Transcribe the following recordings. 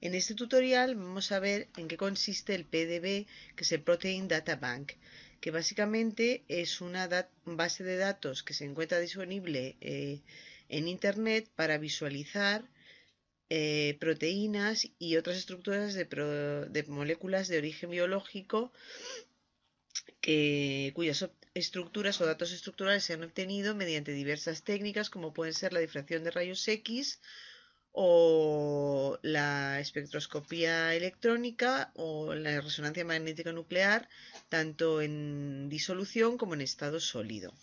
En este tutorial vamos a ver en qué consiste el PDB, que es el Protein Data Bank, que básicamente es una base de datos que se encuentra disponible en Internet para visualizar proteínas y otras estructuras de moléculas de origen biológico cuyas estructuras o datos estructurales se han obtenido mediante diversas técnicas como pueden ser la difracción de rayos X o la espectroscopía electrónica o la resonancia magnética nuclear, tanto en disolución como en estado sólido.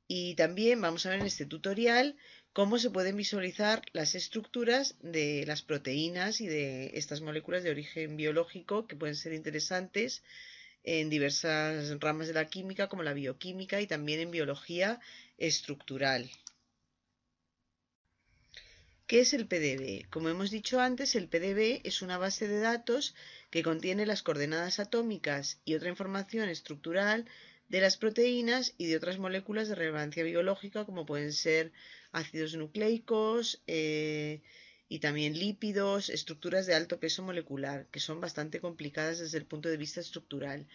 Y también vamos a ver en este tutorial cómo se pueden visualizar las estructuras de las proteínas y de estas moléculas de origen biológico que pueden ser interesantes en diversas ramas de la química como la bioquímica y también en biología estructural. ¿Qué es el PDB? Como hemos dicho antes, el PDB es una base de datos que contiene las coordenadas atómicas y otra información estructural de las proteínas y de otras moléculas de relevancia biológica como pueden ser ácidos nucleicos y también lípidos, estructuras de alto peso molecular, que son bastante complicadas desde el punto de vista estructural.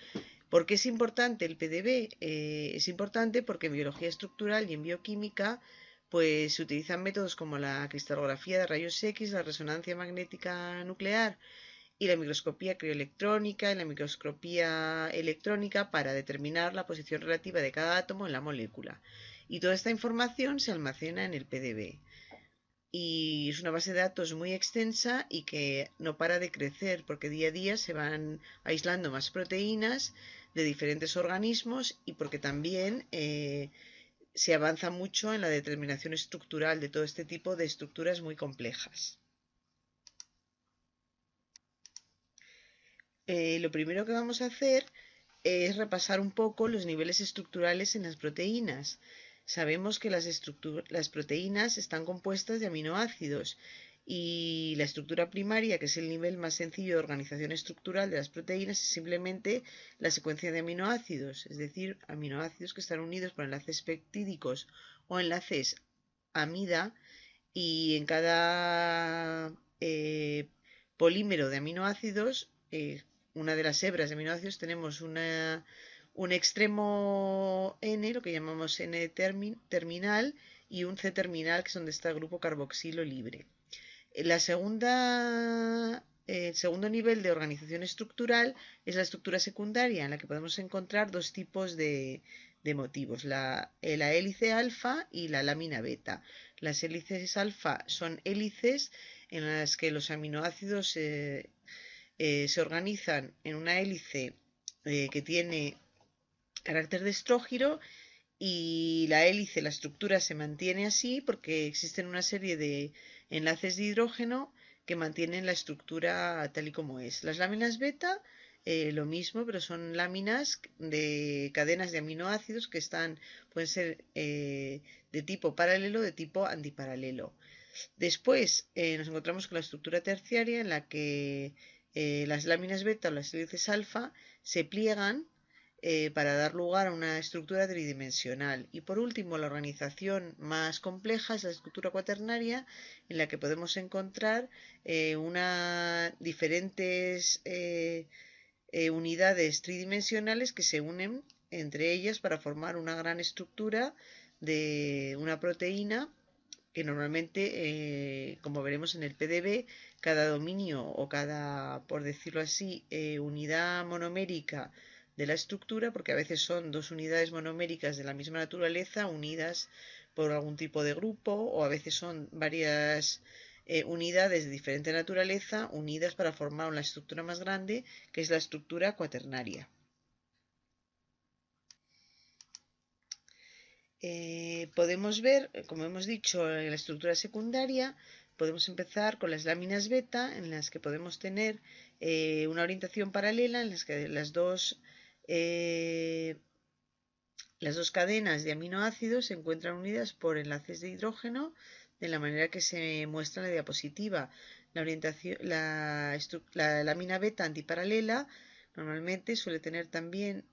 ¿Por qué es importante el PDB? Es importante porque en biología estructural y en bioquímica pues se utilizan métodos como la cristalografía de rayos X, la resonancia magnética nuclear y la microscopía crioelectrónica y la microscopía electrónica para determinar la posición relativa de cada átomo en la molécula. Y toda esta información se almacena en el PDB. Y es una base de datos muy extensa y que no para de crecer porque día a día se van aislando más proteínas de diferentes organismos y porque también se avanza mucho en la determinación estructural de todo este tipo de estructuras muy complejas. Lo primero que vamos a hacer es repasar un poco los niveles estructurales en las proteínas. Sabemos que las proteínas están compuestas de aminoácidos y la estructura primaria, que es el nivel más sencillo de organización estructural de las proteínas, es simplemente la secuencia de aminoácidos, es decir, aminoácidos que están unidos por enlaces peptídicos o enlaces amida y en cada polímero de aminoácidos, una de las hebras de aminoácidos, tenemos un extremo N, lo que llamamos N terminal, y un C terminal, que es donde está el grupo carboxilo libre. El segundo nivel de organización estructural es la estructura secundaria, en la que podemos encontrar dos tipos de motivos, la hélice alfa y la lámina beta. Las hélices alfa son hélices en las que los aminoácidos se organizan en una hélice que tiene carácter de estrógiro y la hélice, la estructura se mantiene así porque existen una serie de enlaces de hidrógeno que mantienen la estructura tal y como es. Las láminas beta, lo mismo, pero son láminas de cadenas de aminoácidos que pueden ser de tipo paralelo o de tipo antiparalelo. Después nos encontramos con la estructura terciaria en la que las láminas beta o las hélices alfa se pliegan para dar lugar a una estructura tridimensional. Y por último, la organización más compleja es la estructura cuaternaria, en la que podemos encontrar diferentes unidades tridimensionales que se unen entre ellas para formar una gran estructura de una proteína que normalmente, como veremos en el PDB, cada dominio o cada, por decirlo así, unidad monomérica de la estructura, porque a veces son dos unidades monoméricas de la misma naturaleza unidas por algún tipo de grupo, o a veces son varias unidades de diferente naturaleza unidas para formar una estructura más grande, que es la estructura cuaternaria. Podemos ver, como hemos dicho, en la estructura secundaria, podemos empezar con las láminas beta, en las que podemos tener una orientación paralela, en las que las dos cadenas de aminoácidos se encuentran unidas por enlaces de hidrógeno, de la manera que se muestra en la diapositiva. La lámina beta antiparalela normalmente suele tener también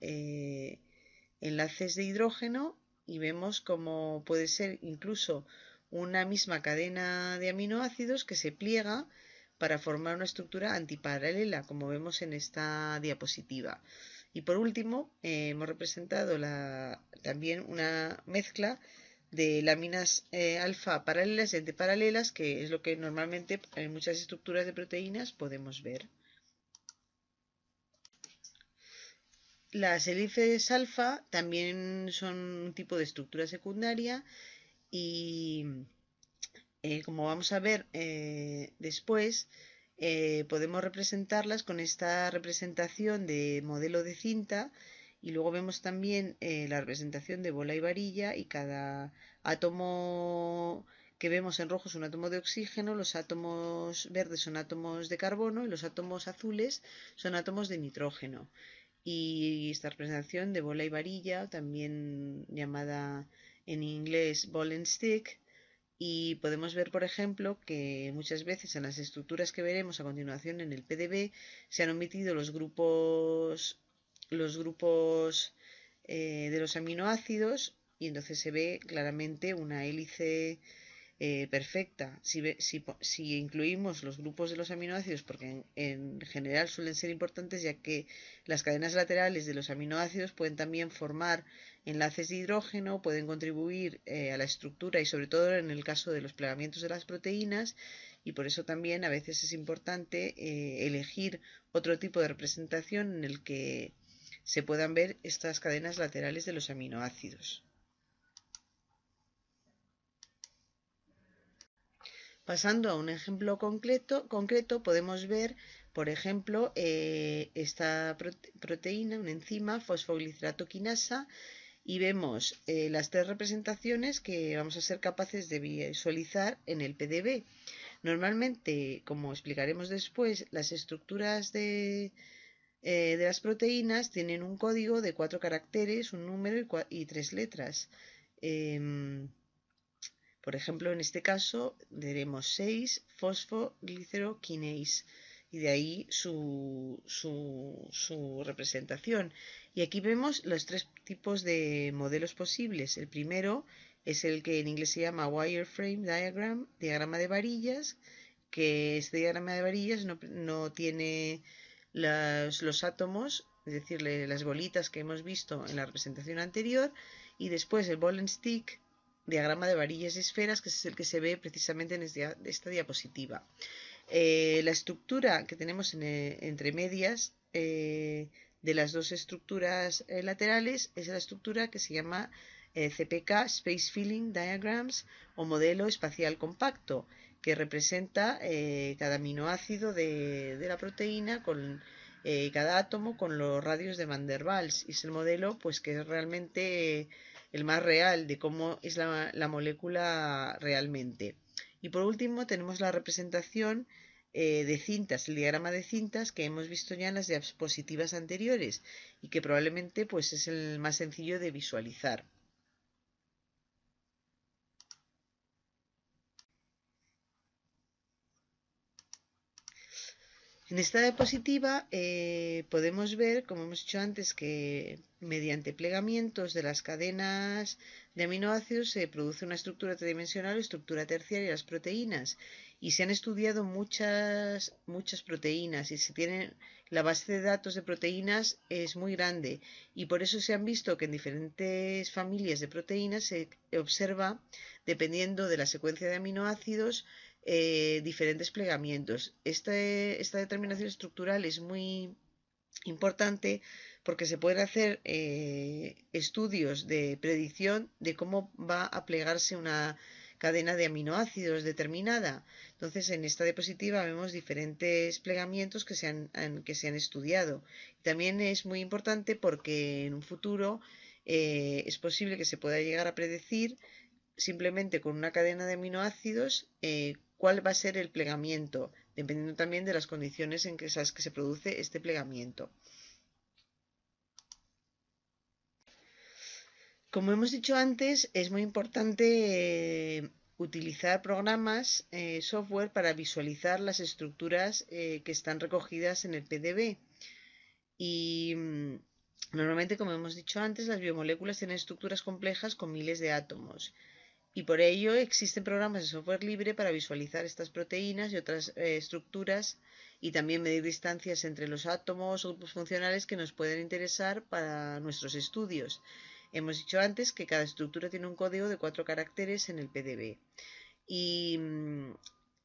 enlaces de hidrógeno y vemos cómo puede ser incluso una misma cadena de aminoácidos que se pliega para formar una estructura antiparalela, como vemos en esta diapositiva. Y por último, hemos representado también una mezcla de láminas alfa paralelas y antiparalelas, que es lo que normalmente en muchas estructuras de proteínas podemos ver. Las hélices alfa también son un tipo de estructura secundaria y como vamos a ver después, podemos representarlas con esta representación de modelo de cinta, y luego vemos también la representación de bola y varilla, y cada átomo que vemos en rojo es un átomo de oxígeno, los átomos verdes son átomos de carbono y los átomos azules son átomos de nitrógeno. Y esta representación de bola y varilla, también llamada en inglés ball and stick, y podemos ver, por ejemplo, que muchas veces en las estructuras que veremos a continuación en el PDB se han omitido los grupos de los aminoácidos, y entonces se ve claramente una hélice perfecta. Si incluimos los grupos de los aminoácidos, porque en general suelen ser importantes, ya que las cadenas laterales de los aminoácidos pueden también formar enlaces de hidrógeno, pueden contribuir a la estructura, y sobre todo en el caso de los plegamientos de las proteínas, y por eso también a veces es importante elegir otro tipo de representación en el que se puedan ver estas cadenas laterales de los aminoácidos. Pasando a un ejemplo concreto, podemos ver, por ejemplo, esta proteína, una enzima, fosfogliceratoquinasa, quinasa, y vemos las tres representaciones que vamos a ser capaces de visualizar en el PDB. Normalmente, como explicaremos después, las estructuras de las proteínas tienen un código de 4 caracteres, un número y 3 letras. Por ejemplo, en este caso tenemos 6 fosfoglicerokinase, y de ahí su representación. Y aquí vemos los tres tipos de modelos posibles. El primero es el que en inglés se llama wireframe diagram, diagrama de varillas, que este diagrama de varillas no tiene los átomos, es decir, las bolitas que hemos visto en la representación anterior, y después el ball and stick, diagrama de varillas y esferas, que es el que se ve precisamente en esta diapositiva. La estructura que tenemos entre medias de las dos estructuras laterales es la estructura que se llama CPK, Space Filling Diagrams, o modelo espacial compacto, que representa cada aminoácido de la proteína con cada átomo con los radios de Van der Waals, y es el modelo pues que es realmente el más real de cómo es la molécula realmente. Y por último tenemos la representación de cintas, el diagrama de cintas, que hemos visto ya en las diapositivas anteriores y que probablemente pues es el más sencillo de visualizar. En esta diapositiva podemos ver, como hemos dicho antes, que mediante plegamientos de las cadenas de aminoácidos se produce una estructura tridimensional o estructura terciaria de las proteínas, y se han estudiado muchas proteínas, y la base de datos de proteínas es muy grande, y por eso se han visto que en diferentes familias de proteínas se observa, dependiendo de la secuencia de aminoácidos, diferentes plegamientos. Esta determinación estructural es muy importante porque se pueden hacer estudios de predicción de cómo va a plegarse una cadena de aminoácidos determinada. Entonces, en esta diapositiva vemos diferentes plegamientos que se han estudiado. También es muy importante porque en un futuro es posible que se pueda llegar a predecir, simplemente con una cadena de aminoácidos, cuál va a ser el plegamiento, dependiendo también de las condiciones en que se produce este plegamiento. Como hemos dicho antes, es muy importante utilizar programas, software, para visualizar las estructuras que están recogidas en el PDB. Y normalmente, como hemos dicho antes, las biomoléculas tienen estructuras complejas con miles de átomos. y por ello existen programas de software libre para visualizar estas proteínas y otras estructuras y también medir distancias entre los átomos o grupos funcionales que nos pueden interesar para nuestros estudios. Hemos dicho antes que cada estructura tiene un código de 4 caracteres en el PDB. Y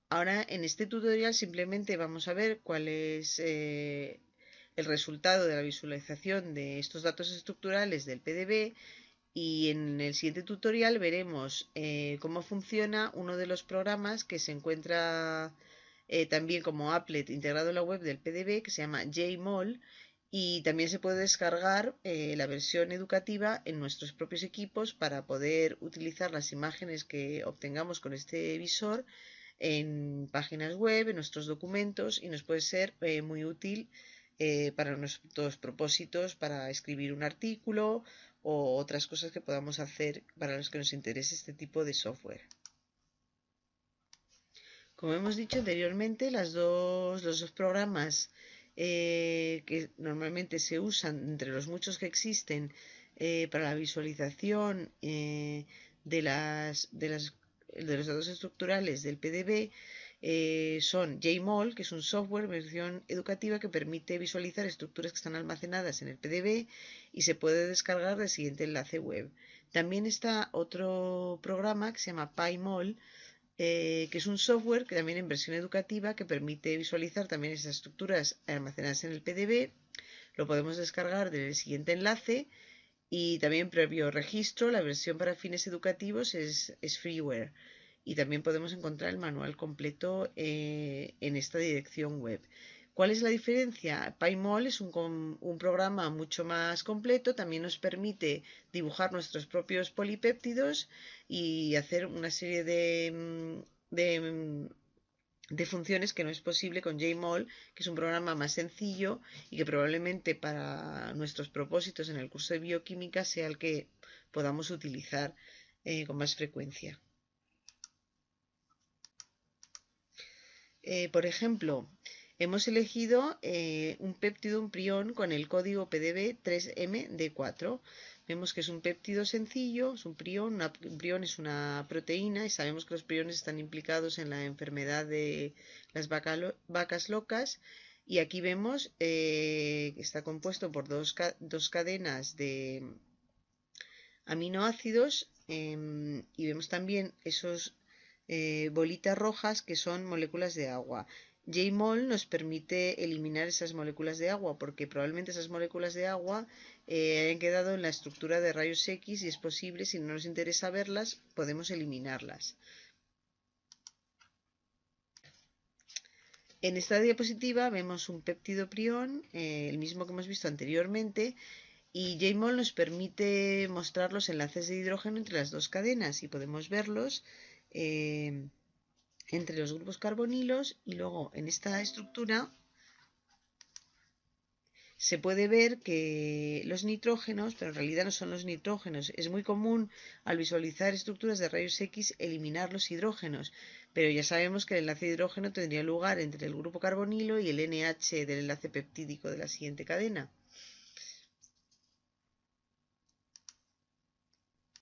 ahora en este tutorial simplemente vamos a ver cuál es el resultado de la visualización de estos datos estructurales del PDB. Y en el siguiente tutorial veremos cómo funciona uno de los programas que se encuentra también como applet integrado en la web del PDB, que se llama JMOL, y también se puede descargar la versión educativa en nuestros propios equipos para poder utilizar las imágenes que obtengamos con este visor en páginas web, en nuestros documentos, y nos puede ser muy útil para nuestros propósitos, para escribir un artículo o otras cosas que podamos hacer para los que nos interese este tipo de software. Como hemos dicho anteriormente, los dos programas que normalmente se usan entre los muchos que existen para la visualización de los datos estructurales del PDB son JMOL, que es un software versión educativa que permite visualizar estructuras que están almacenadas en el PDB y se puede descargar del siguiente enlace web. También está otro programa que se llama PyMol, que es un software que también en versión educativa que permite visualizar también esas estructuras almacenadas en el PDB. Lo podemos descargar del siguiente enlace y también previo registro la versión para fines educativos es freeware y también podemos encontrar el manual completo en esta dirección web. ¿Cuál es la diferencia? PyMol es un programa mucho más completo, también nos permite dibujar nuestros propios polipéptidos y hacer una serie de funciones que no es posible con JMOL, que es un programa más sencillo y que probablemente para nuestros propósitos en el curso de bioquímica sea el que podamos utilizar con más frecuencia. Por ejemplo, hemos elegido un péptido, un prión, con el código PDB 3MD4. Vemos que es un péptido sencillo, es un prión. Un prión es una proteína y sabemos que los priones están implicados en la enfermedad de las vacas locas. Y aquí vemos que está compuesto por dos cadenas de aminoácidos y vemos también esos bolitas rojas que son moléculas de agua. JMOL nos permite eliminar esas moléculas de agua porque probablemente esas moléculas de agua hayan quedado en la estructura de rayos X y es posible, si no nos interesa verlas, podemos eliminarlas. En esta diapositiva vemos un péptido prión, el mismo que hemos visto anteriormente, y JMOL nos permite mostrar los enlaces de hidrógeno entre las dos cadenas y podemos verlos entre los grupos carbonilos, y luego en esta estructura se puede ver que los nitrógenos, pero en realidad no son los nitrógenos. Es muy común al visualizar estructuras de rayos X eliminar los hidrógenos, pero ya sabemos que el enlace de hidrógeno tendría lugar entre el grupo carbonilo y el NH del enlace peptídico de la siguiente cadena.